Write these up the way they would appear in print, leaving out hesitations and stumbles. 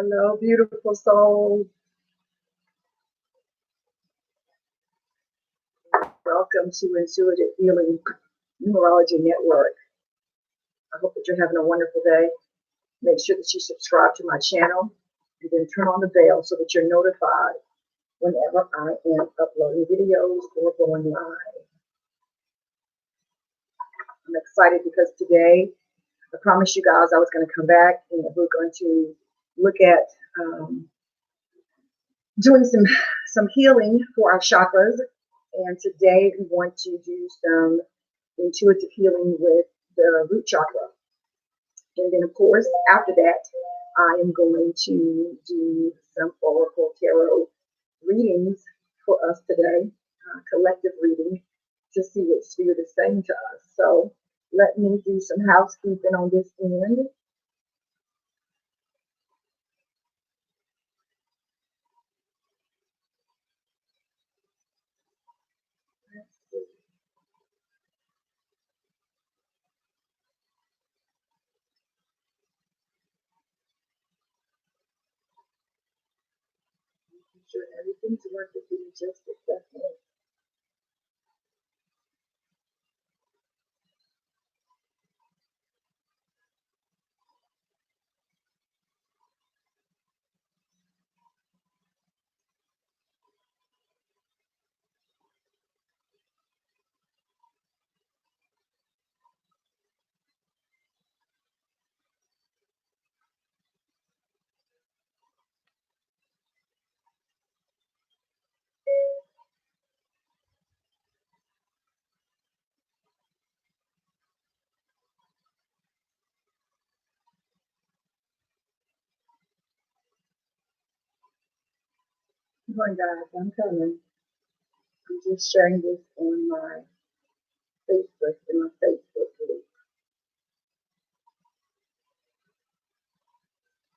Hello, beautiful soul. Welcome to Intuitive Healing Numerology Network. I hope that you're having a wonderful day. Make sure that you subscribe to my channel and then turn on the bell so that you're notified whenever I am uploading videos or going live. I'm excited because today, I promised you guys I was going to come back and we're going to look at doing some healing for our chakras. And today we want to do some intuitive healing with the root chakra. And then, of course, after that, I am going to do some oracle tarot readings for us today, collective reading, to see what Spirit is saying to us. So let me do some housekeeping on this end. Making sure everything's working for you just a second. Come on, guys, I'm coming. I'm just sharing this on my Facebook, in my Facebook group.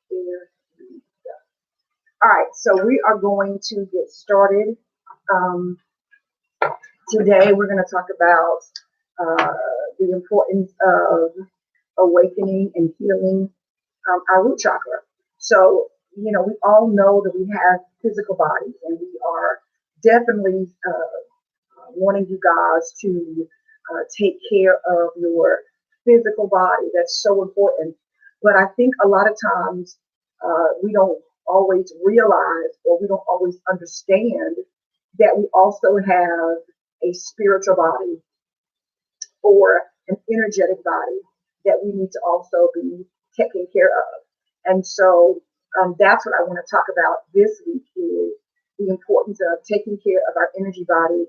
There we go. All right, so we are going to get started. Today we're going to talk about the importance of awakening and healing our root chakra. So, we all know that we have physical bodies, and we are definitely wanting you guys to take care of your physical body. That's so important. But I think a lot of times we don't always realize, or we don't always understand, that we also have a spiritual body or an energetic body that we need to also be taken care of. And so that's what I want to talk about this week, is the importance of taking care of our energy body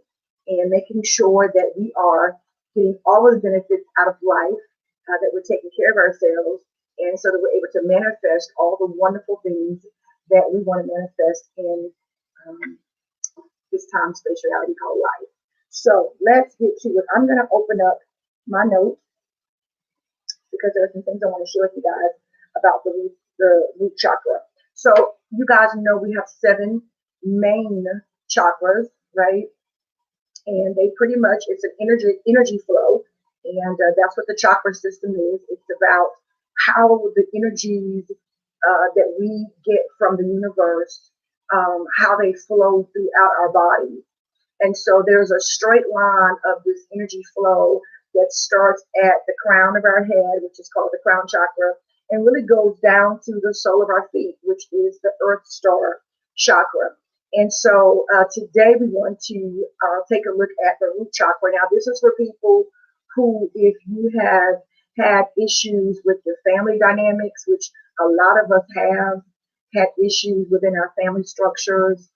and making sure that we are getting all of the benefits out of life, that we're taking care of ourselves, and so that we're able to manifest all the wonderful things that we want to manifest in this time space reality called life. So let's get to it. I'm going to open up my notes because there are some things I want to share with you guys about the root chakra. So you guys know we have 7 main chakras, right? And they pretty much, it's an energy flow, and that's what the chakra system is. It's about how the energies that we get from the universe, how they flow throughout our bodies. And so there's a straight line of this energy flow that starts at the crown of our head, which is called the crown chakra, and really goes down to the sole of our feet, which is the earth star chakra. And so today we want to take a look at the root chakra. Now, this is for people who, if you have had issues with your family dynamics, which a lot of us have had issues within our family structures,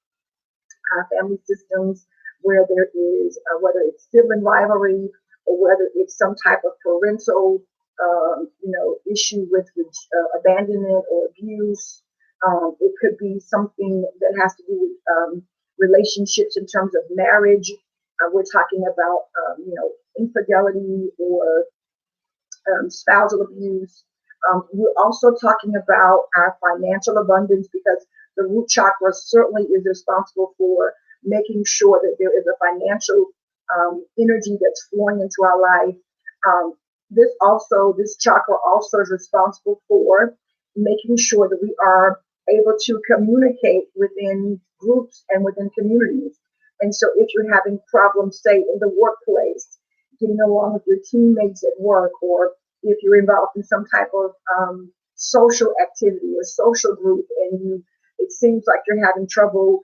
our family systems, where there is, whether it's sibling rivalry or whether it's some type of parental, issue with abandonment or abuse. It could be something that has to do with relationships in terms of marriage. We're talking about, infidelity or spousal abuse. We're also talking about our financial abundance, because the root chakra certainly is responsible for making sure that there is a financial energy that's flowing into our life. This chakra also is responsible for making sure that we are able to communicate within groups and within communities. And so if you're having problems, say, in the workplace, getting along with your teammates at work, or if you're involved in some type of social activity or social group, and it seems like you're having trouble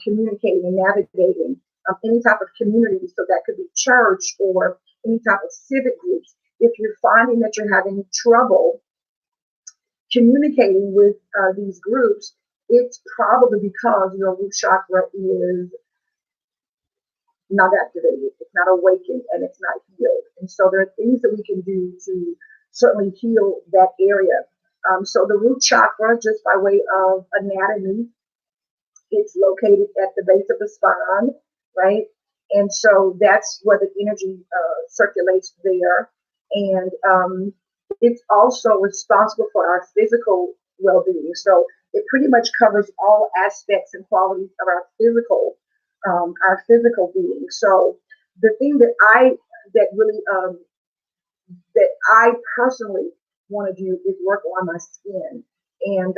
communicating and navigating any type of community, so that could be church or any type of civic groups. If you're finding that you're having trouble communicating with these groups, it's probably because your root chakra is not activated, it's not awakened, and it's not healed. And so there are things that we can do to certainly heal that area. So the root chakra, just by way of anatomy, it's located at the base of the spine, right? And so that's where the energy circulates there. And it's also responsible for our physical well-being. So it pretty much covers all aspects and qualities of our physical being. So the thing that I personally want to do is work on my skin. And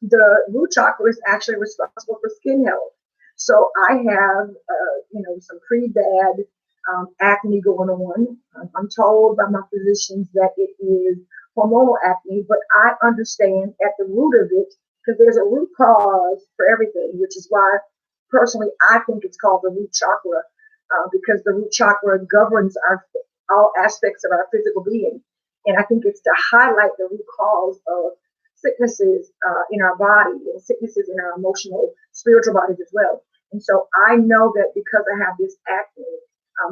the root chakra is actually responsible for skin health. So I have, some pretty bad acne going on. I'm told by my physicians that it is hormonal acne, but I understand at the root of it, because there's a root cause for everything, which is why personally I think it's called the root chakra, because the root chakra governs all aspects of our physical being. And I think it's to highlight the root cause of sicknesses in our body and sicknesses in our emotional, spiritual bodies as well. And so I know that because I have this acne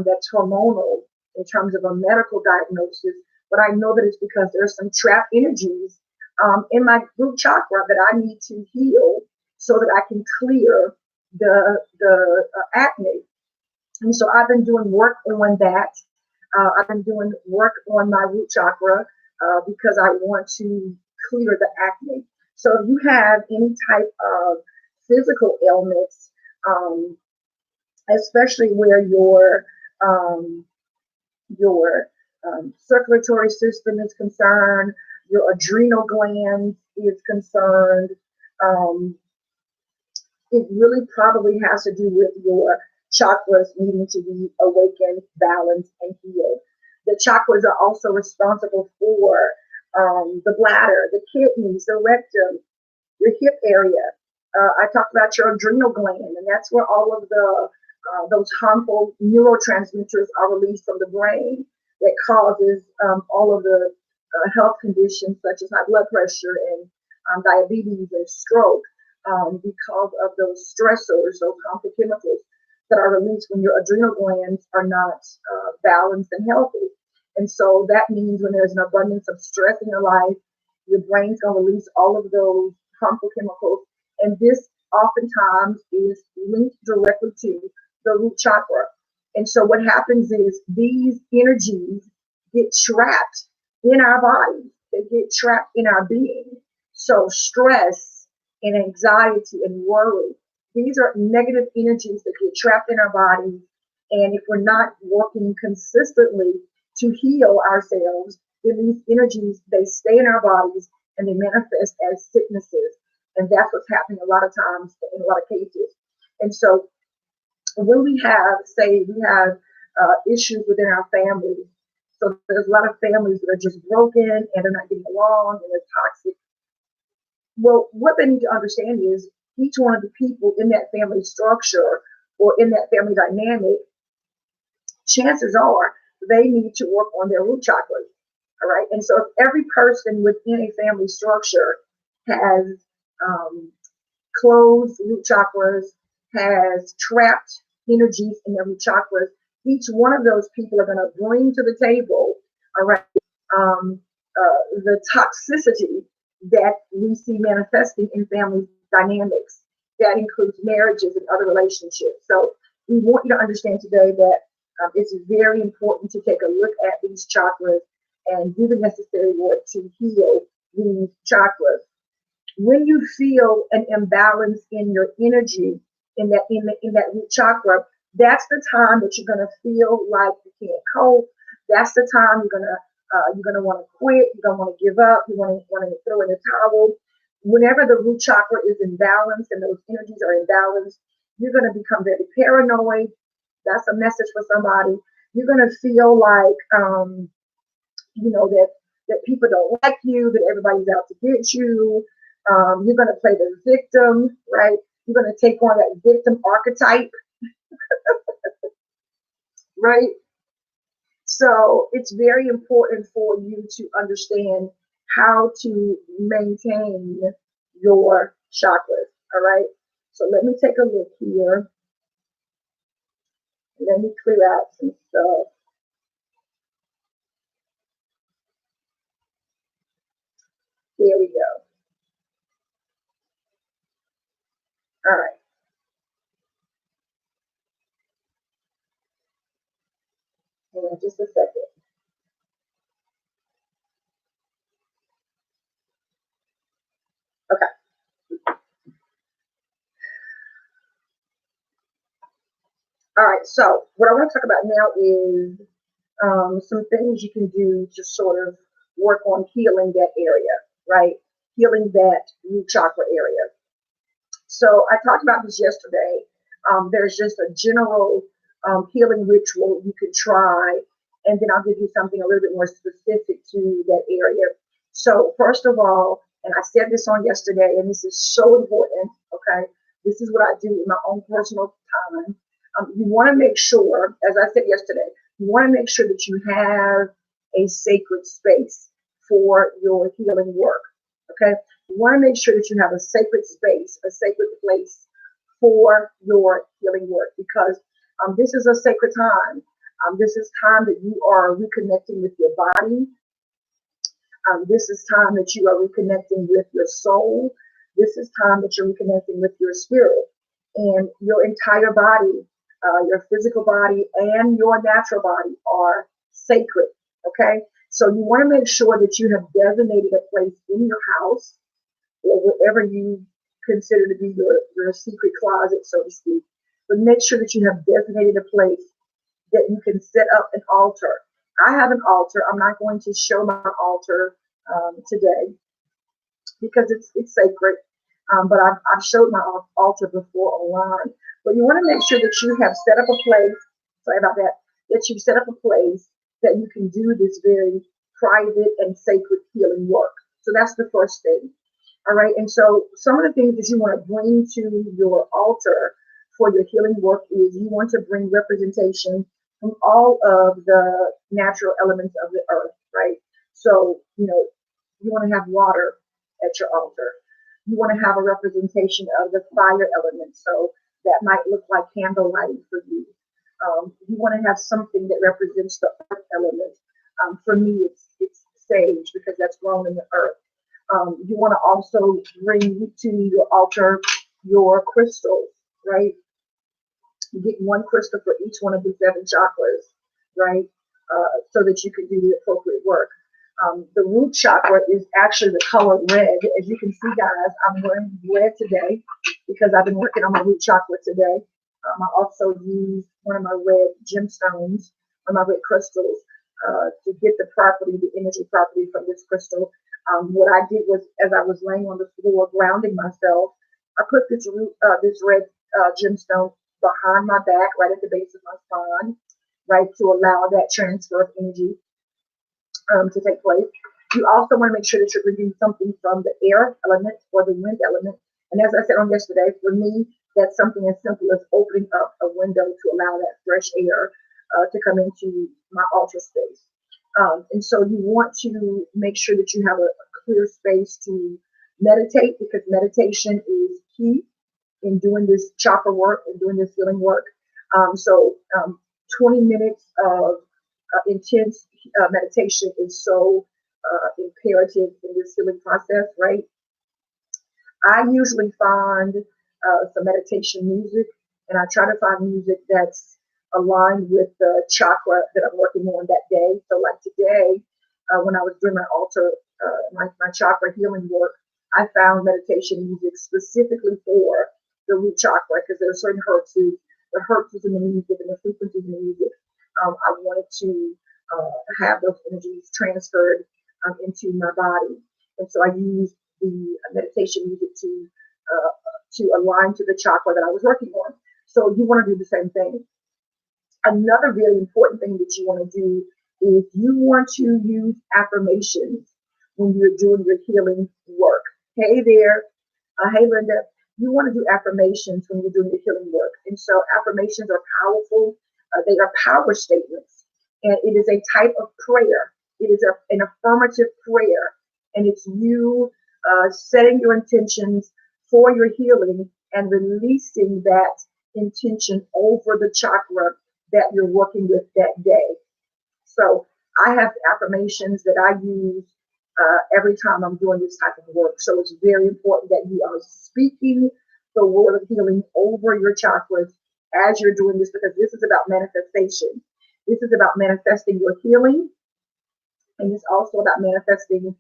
that's hormonal in terms of a medical diagnosis, but I know that it's because there's some trapped energies in my root chakra that I need to heal so that I can clear the acne. And so I've been doing work on that. I've been doing work on my root chakra because I want to clear the acne. So if you have any type of physical ailments, especially where your circulatory system is concerned, your adrenal glands is concerned, it really probably has to do with your chakras needing to be awakened, balanced, and healed. The chakras are also responsible for the bladder, the kidneys, the rectum, your hip area. I talked about your adrenal gland, and that's where all of those harmful neurotransmitters are released from the brain that causes all of the health conditions such as high blood pressure and diabetes and stroke because of those stressors, those harmful chemicals that are released when your adrenal glands are not balanced and healthy. And so that means when there's an abundance of stress in your life, your brain's going to release all of those harmful chemicals. And this oftentimes is linked directly to the root chakra. And so what happens is these energies get trapped in our bodies. They get trapped in our being. So stress and anxiety and worry, these are negative energies that get trapped in our bodies. And if we're not working consistently to heal ourselves, then these energies, they stay in our bodies and they manifest as sicknesses. And that's what's happening a lot of times in a lot of cases. And so when we have issues within our families, so there's a lot of families that are just broken and they're not getting along and they're toxic. Well, what they need to understand is each one of the people in that family structure or in that family dynamic, chances are they need to work on their root chakras. All right. And so if every person within a family structure has closed root chakras, has trapped energies in their root chakras, each one of those people are going to bring to the table, all right, the toxicity that we see manifesting in family dynamics. That includes marriages and other relationships. So we want you to understand today that it's very important to take a look at these chakras and do the necessary work to heal these chakras. When you feel an imbalance in your energy in that root chakra, that's the time that you're going to feel like you can't cope. That's the time you're gonna want to quit. You're gonna want to give up. You want to throw in the towel. Whenever the root chakra is imbalanced and those energies are imbalanced, you're going to become very paranoid. That's a message for somebody. You're going to feel like, that people don't like you, that everybody's out to get you. You're going to play the victim, right? You're going to take on that victim archetype, right? So it's very important for you to understand how to maintain your chakras. All right. So let me take a look here. Let me clear out some stuff. There we go. All right. Hang on just a second. Okay. All right. So what I want to talk about now is some things you can do to sort of work on healing that area, right? Healing that root chakra area. So I talked about this yesterday. There's just a general healing ritual you could try, and then I'll give you something a little bit more specific to that area. So first of all, and I said this on yesterday, and this is so important. Okay, this is what I do in my own personal time. You want to make sure, as I said yesterday, you want to make sure that you have a sacred space for your healing work. Okay, you want to make sure that you have a sacred space, a sacred place for your healing work because this is a sacred time. This is time that you are reconnecting with your body. This is time that you are reconnecting with your soul. This is time that you're reconnecting with your spirit and your entire body, your physical body and your natural body are sacred. Okay. So you want to make sure that you have designated a place in your house or whatever you consider to be your secret closet, so to speak. But make sure that you have designated a place that you can set up an altar. I have an altar. I'm not going to show my altar today because it's sacred. But I've showed my altar before online. But you want to make sure that you have set up a place. Sorry about that. That you set up a place that you can do this very private and sacred healing work. So that's the first thing. All right. And so some of the things that you want to bring to your altar for your healing work is you want to bring representation from all of the natural elements of the earth, right? So, you want to have water at your altar. You want to have a representation of the fire element. So that might look like candlelight for you. You want to have something that represents the earth element. For me, it's sage because that's grown in the earth. You want to also bring to your altar your crystals, right? You get one crystal for each one of the 7 chakras, right? So that you can do the appropriate work. The root chakra is actually the color red. As you can see, guys, I'm wearing red today because I've been working on my root chakra today. I also used one of my red gemstones, one of my red crystals, to get the property, the energy property from this crystal. What I did was, as I was laying on the floor grounding myself, I put this red gemstone behind my back, right at the base of my spine, right, to allow that transfer of energy to take place. You also want to make sure that you're bringing something from the air element or the wind element. And as I said on yesterday, for me, that's something as simple as opening up a window to allow that fresh air to come into my altar space. And so you want to make sure that you have a clear space to meditate because meditation is key in doing this chakra work and doing this healing work. So 20 minutes of intense meditation is so imperative in this healing process, right? I usually find some meditation music, and I try to find music that's aligned with the chakra that I'm working on that day. So, like today, when I was doing my altar, my chakra healing work, I found meditation music specifically for the root chakra because there are certain hertzes, the hertzes in the music and the frequencies in the music. I wanted to have those energies transferred into my body. And so I use the meditation music to align to the chakra that I was working on. So you want to do the same thing. Another really important thing that you want to do is you want to use affirmations when you're doing your healing work. Hey there, hey Linda. You want to do affirmations when you're doing your healing work. And so affirmations are powerful. They are power statements. And it is a type of prayer. It is an affirmative prayer. And it's you setting your intentions for your healing and releasing that intention over the chakra that you're working with that day. So I have affirmations that I use every time I'm doing this type of work. So it's very important that you are speaking the word of healing over your chakras as you're doing this, because this is about manifestation. This is about manifesting your healing, and it's also about manifesting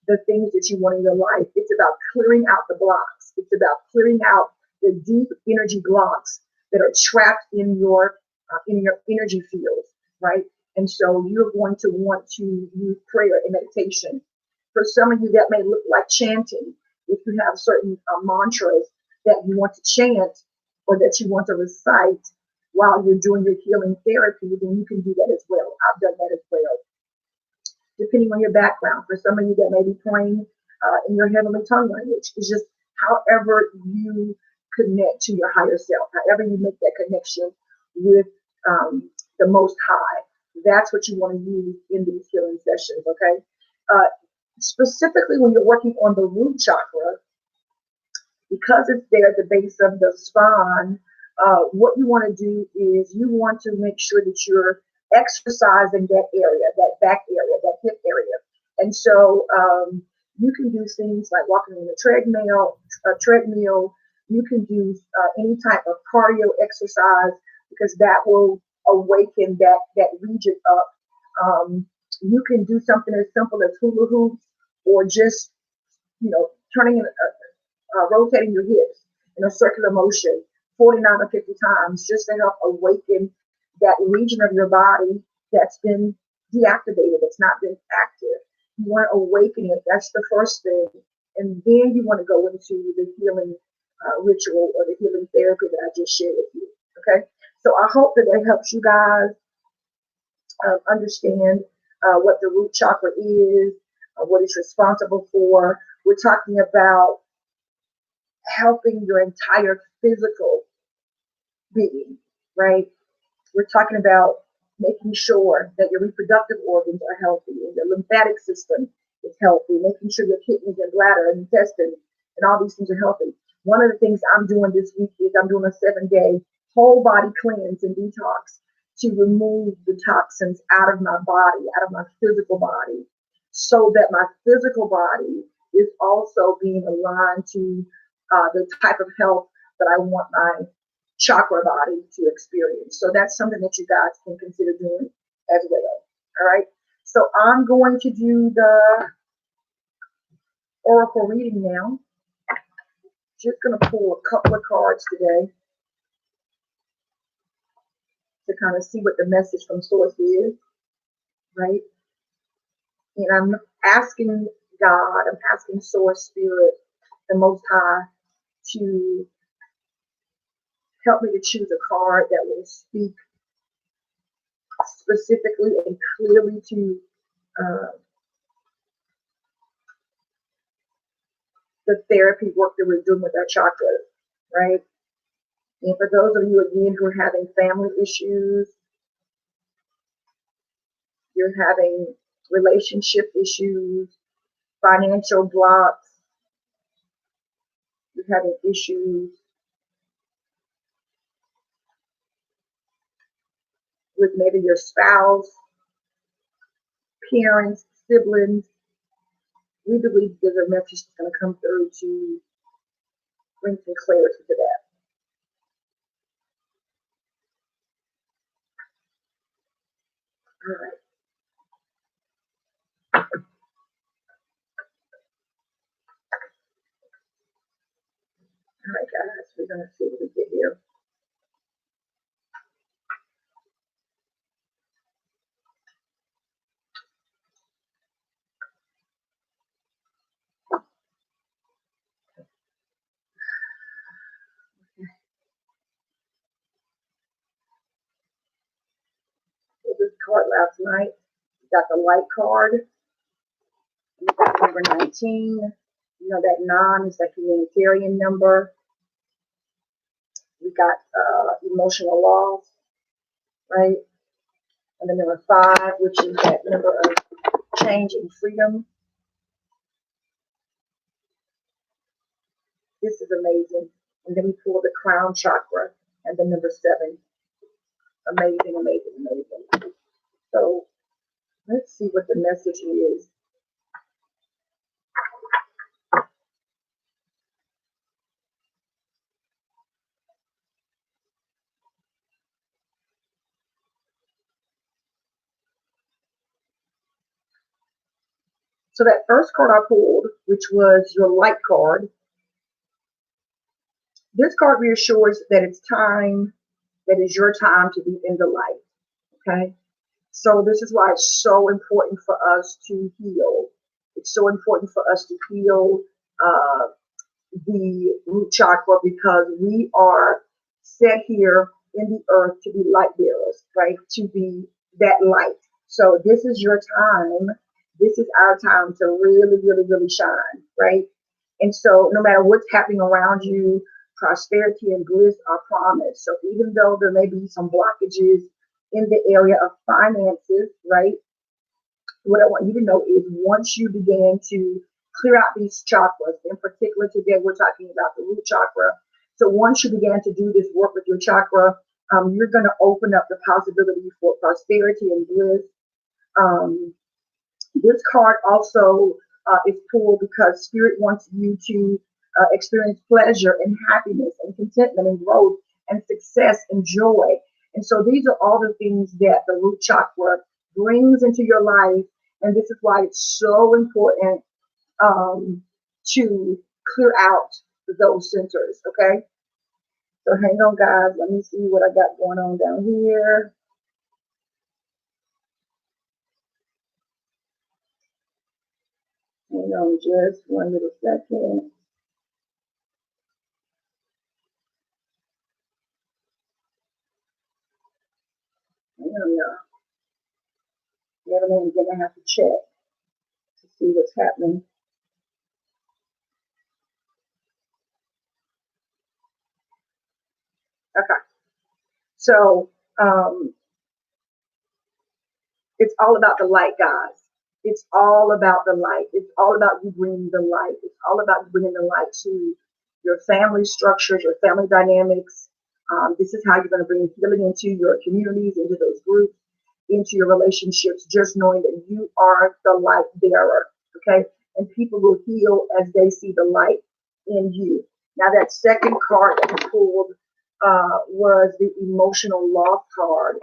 the things that you want in your life. It's about clearing out the blocks. It's about clearing out the deep energy blocks that are trapped in your energy fields, right? And so you're going to want to use prayer and meditation. For some of you, that may look like chanting. If you have certain mantras that you want to chant or that you want to recite while you're doing your healing therapy, then you can do that as well. I've done that as well, depending on your background. For some of you, that may be praying in your heavenly tongue language. It's just however you connect to your higher self, however you make that connection with the Most High. That's what you want to use in these healing sessions, okay? Specifically, when you're working on the root chakra, because it's there at the base of the spine, what you want to do is you want to make sure that you're exercising that area, that back area, that hip area. And so you can do things like walking on a treadmill. You can do any type of cardio exercise, because that will awaken that region up. You can do something as simple as hula hoops, or just turning rotating your hips in a circular motion 49 or 50 times, just to help awaken that region of your body that's been deactivated, that's not been active. You want to awaken it. That's the first thing. And then you want to go into the healing ritual or the healing therapy that I just shared with you. Okay. So I hope that helps you guys understand what the root chakra is, what it's responsible for. We're talking about helping your entire physical being, right? We're talking about making sure that your reproductive organs are healthy and your lymphatic system is healthy, making sure your kidneys and bladder and intestine and all these things are healthy. One of the things I'm doing this week is I'm doing a 7-day whole body cleanse and detox to remove the toxins out of my body, out of my physical body, so that my physical body is also being aligned to the type of health that I want my chakra body to experience. So that's something that you guys can consider doing as well. All right. So I'm going to do the oracle reading now. Just going to pull a couple of cards today to kind of see what the message from Source is, right? And I'm asking God, I'm asking Source Spirit, the Most High, to help me to choose a card that will speak specifically and clearly to the therapy work that we're doing with our chakras, right? And for those of you again who are having family issues, you're having relationship issues, financial blocks, you're having issues with maybe your spouse, parents, siblings, we believe there's a message that's going to come through to bring some clarity to that. All right. All right, guys, we're going to see what we get here. card last night. We got the light card. We got number 19. You know, that 9 is that humanitarian number. We got emotional loss, right? And then number 5, which is that number of change and freedom. This is amazing. And then we pull the crown chakra and then number 7. Amazing, amazing, amazing. So let's see what the message is. So that first card I pulled, which was your light card, this card reassures that it's time, that is your time to be in the light. Okay? So this is why it's so important for us to heal. It's so important for us to heal the root chakra, because we are set here in the earth to be light bearers, right? To be that light. So this is your time. This is our time to really, really, really shine, right? And so no matter what's happening around you, prosperity and bliss are promised. So even though there may be some blockages in the area of finances, right? What I want you to know is once you begin to clear out these chakras, in particular today we're talking about the root chakra. So once you begin to do this work with your chakra, you're going to open up the possibility for prosperity and bliss. This card also is pulled because Spirit wants you to experience pleasure and happiness and contentment and growth and success and joy. And so these are all the things that the root chakra brings into your life. And this is why it's so important to clear out those centers, okay? So hang on, guys. Let me see what I got going on down here. Hang on just one little second. Hang on, y'all. Everyone's going to have to check to see what's happening. Okay. So it's all about the light, guys. It's all about the light. It's all about you bringing the light. It's all about you bringing the light to your family structures, your family dynamics. This is how you're going to bring healing into your communities, into those groups, into your relationships, just knowing that you are the light bearer, okay? And people will heal as they see the light in you. Now, that second card that we pulled was the emotional loss card,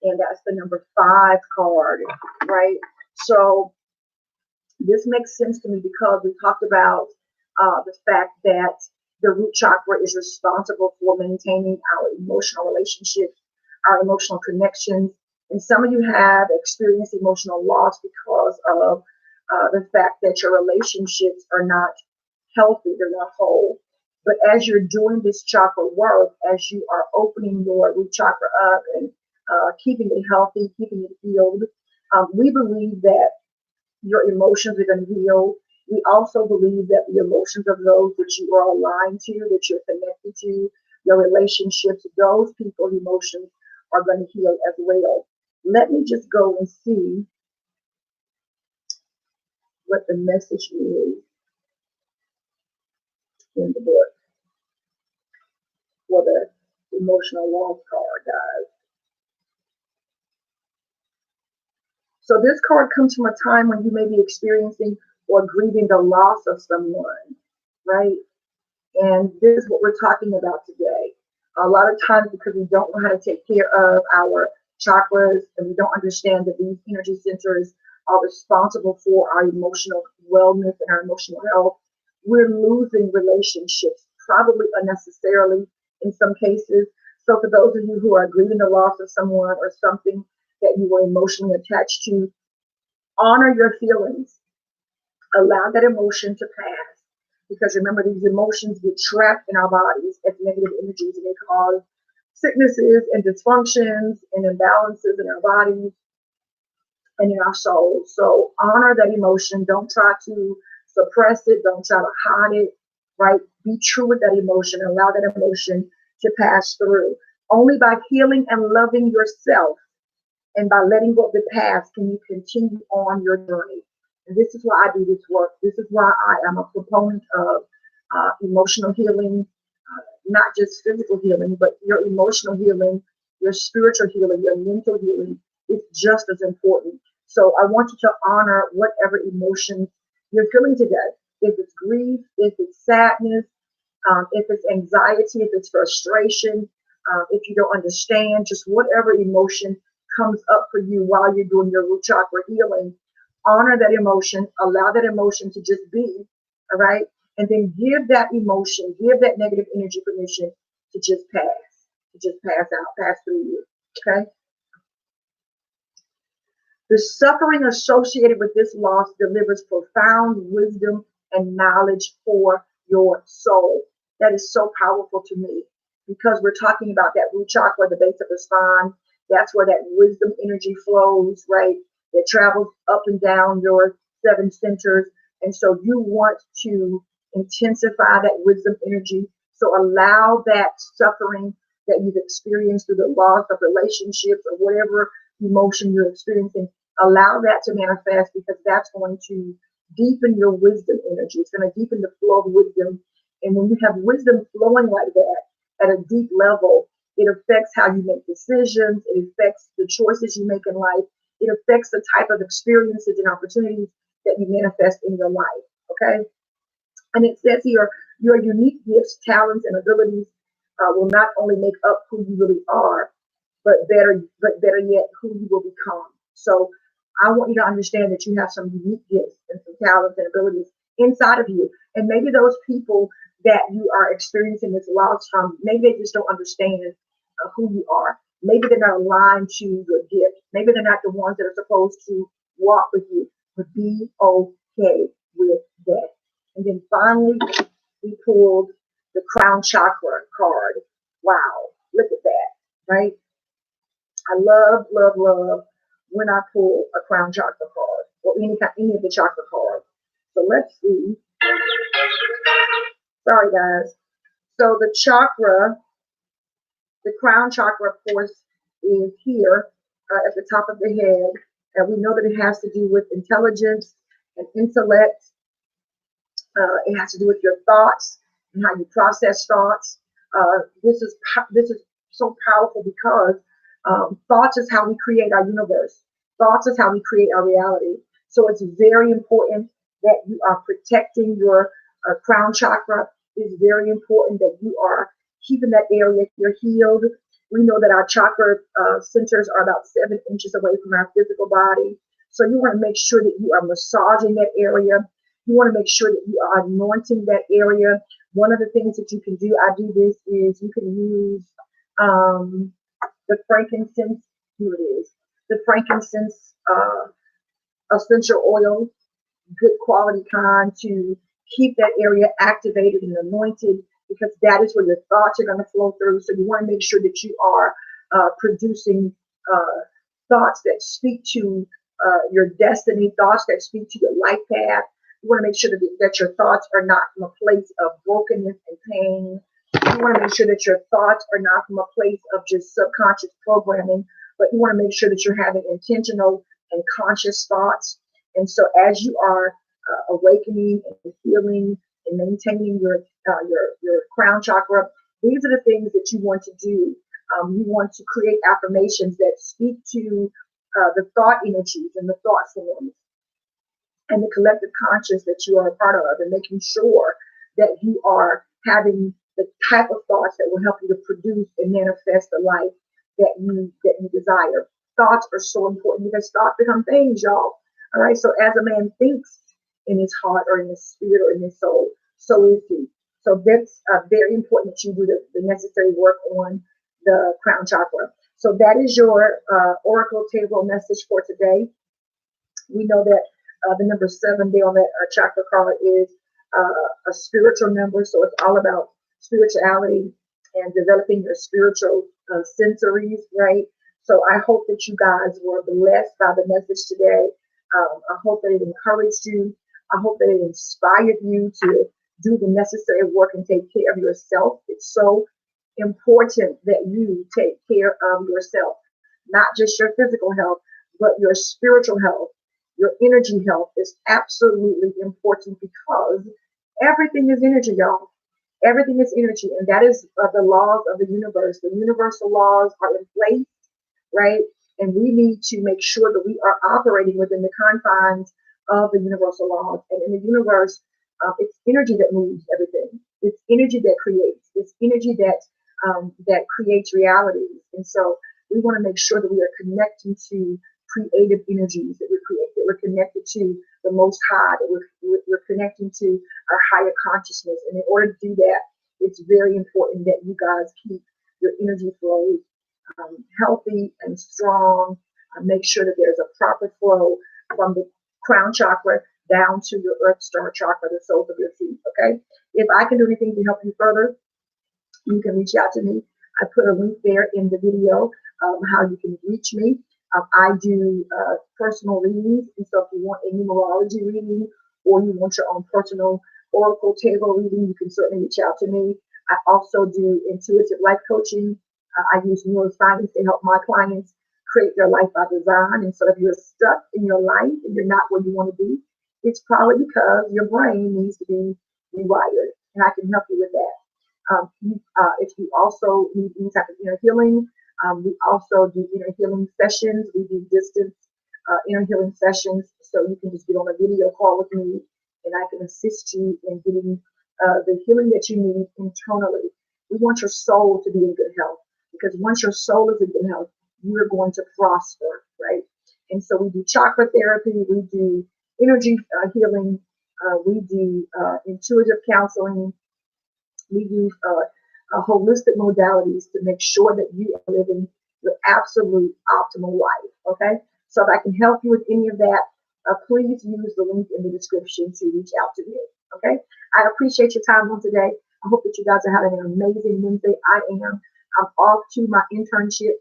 and that's the number 5 card, right? So this makes sense to me because we talked about the fact that the root chakra is responsible for maintaining our emotional relationships, our emotional connections. And some of you have experienced emotional loss because of the fact that your relationships are not healthy, they're not whole. But as you're doing this chakra work, as you are opening your root chakra up and keeping it healthy, keeping it healed, we believe that your emotions are going to heal. We also believe that the emotions of those that you are aligned to, that you're connected to, your relationships, those people's emotions are going to heal as well. Let me just go and see what the message is in the book for the emotional loss card, guys. So this card comes from a time when you may be experiencing or grieving the loss of someone, right? And this is what we're talking about today. A lot of times, because we don't know how to take care of our chakras and we don't understand that these energy centers are responsible for our emotional wellness and our emotional health, we're losing relationships, probably unnecessarily in some cases. So for those of you who are grieving the loss of someone or something that you were emotionally attached to, honor your feelings. Allow that emotion to pass. Because remember, these emotions get trapped in our bodies as negative energies, and they cause sicknesses and dysfunctions and imbalances in our bodies. and in our soul. So honor that emotion. Don't try to suppress it. Don't try to hide it, right? Be true with that emotion. Allow that emotion to pass through. Only by healing and loving yourself and by letting go of the past can you continue on your journey. And this is why I do this work. This is why I am a proponent of emotional healing, not just physical healing, but your emotional healing, your spiritual healing, your mental healing is just as important. So I want you to honor whatever emotions you're feeling today. If it's grief, if it's sadness, if it's anxiety, if it's frustration, if you don't understand, just whatever emotion comes up for you while you're doing your root chakra healing, honor that emotion, allow that emotion to just be, all right? And then give that emotion, give that negative energy permission to just pass out, pass through you, okay? The suffering associated with this loss delivers profound wisdom and knowledge for your soul. That is so powerful to me because we're talking about that root chakra, the base of the spine. That's where that wisdom energy flows, right? It travels up and down your seven centers. And so you want to intensify that wisdom energy. So allow that suffering that you've experienced through the loss of relationships or whatever emotion you're experiencing, allow that to manifest because that's going to deepen your wisdom energy. It's going to deepen the flow of wisdom. And when you have wisdom flowing like that at a deep level, it affects how you make decisions. It affects the choices you make in life. It affects the type of experiences and opportunities that you manifest in your life. Okay. And it says here, your unique gifts, talents, and abilities will not only make up who you really are, but better yet, who you will become. So I want you to understand that you have some unique gifts and some talents and abilities inside of you. And maybe those people that you are experiencing this loss from, maybe they just don't understand who you are. Maybe they're not aligned to your gift. Maybe they're not the ones that are supposed to walk with you. But be okay with that. And then finally, we pulled the crown chakra card. Wow, look at that, right? I love, love, love when I pull a crown chakra card or any of the chakra cards. So let's see. Sorry, guys. So the chakra, the crown chakra, of course, is here at the top of the head. And we know that it has to do with intelligence and intellect. It has to do with your thoughts and how you process thoughts. This is so powerful because thoughts is how we create our universe. Thoughts is how we create our reality. So it's very important that you are protecting your crown chakra. It's very important that you are keeping that area here healed. We know that our chakra centers are about 7 inches away from our physical body. So you want to make sure that you are massaging that area. You want to make sure that you are anointing that area. One of the things that you can do, I do this, is you can use the frankincense. Here it is. The frankincense essential oil, good quality kind, to keep that area activated and anointed because that is where your thoughts are going to flow through. So you want to make sure that you are producing thoughts that speak to your destiny, thoughts that speak to your life path. You want to make sure that your thoughts are not from a place of brokenness and pain. You want to make sure that your thoughts are not from a place of just subconscious programming, but you want to make sure that you're having intentional and conscious thoughts. And so as you are awakening and healing and maintaining your crown chakra, these are the things that you want to do. You want to create affirmations that speak to the thought energies and the thought forms and the collective conscious that you are a part of, and making sure that you are having the type of thoughts that will help you to produce and manifest the life that you desire. Thoughts are so important because thoughts become things, y'all. All right. So as a man thinks in his heart or in his spirit or in his soul, so is he. So that's very important that you do the necessary work on the crown chakra. So that is your oracle table message for today. We know that the number 7 there on that chakra card is a spiritual number. So it's all about spirituality and developing your spiritual sensories, right? So I hope that you guys were blessed by the message today. I hope that it encouraged you. I hope that it inspired you to do the necessary work and take care of yourself. It's so important that you take care of yourself, not just your physical health, but your spiritual health, your energy health is absolutely important because everything is energy, y'all. Everything is energy, and that is the laws of the universe. The universal laws are in place, right? And we need to make sure that we are operating within the confines of the universal laws. And in the universe, it's energy that moves everything. It's energy that creates. It's energy that creates realities. And so we want to make sure that we are connecting to creative energies that we create, that we're connected to the Most High, that we're connecting to our higher consciousness. And in order to do that, it's very important that you guys keep your energy flow healthy and strong. Make sure that there's a proper flow from the crown chakra down to your earth star chakra, the soles of your feet. Okay. If I can do anything to help you further, you can reach out to me. I put a link there in the video how you can reach me. I do personal readings, and so if you want a numerology reading or you want your own personal oracle table reading, you can certainly reach out to me. I also do intuitive life coaching. I use neuroscience to help my clients create their life by design. And so if you're stuck in your life and you're not where you want to be, it's probably because your brain needs to be rewired, and I can help you with that. If you also need any type of inner healing, we also do inner healing sessions. We do distance inner healing sessions, so you can just get on a video call with me, and I can assist you in getting the healing that you need internally. We want your soul to be in good health, because once your soul is in good health, you are going to prosper, right? And so we do chakra therapy, we do energy healing, we do intuitive counseling, we use holistic modalities to make sure that you are living your absolute optimal life. Okay. So if I can help you with any of that, please use the link in the description to reach out to me. Okay. I appreciate your time on today. I hope that you guys are having an amazing Wednesday. I am. I'm off to my internship.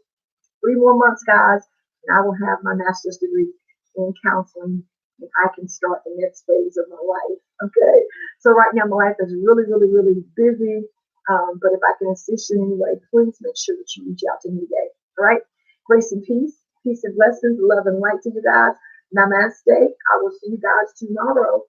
3 more months, guys, and I will have my master's degree in counseling, and I can start the next phase of my life. Okay. So right now, my life is really, really, really busy. But if I can assist you in any way, please make sure that you reach out to me today. All right. Grace and peace and blessings, love and light to you guys. Namaste. I will see you guys tomorrow.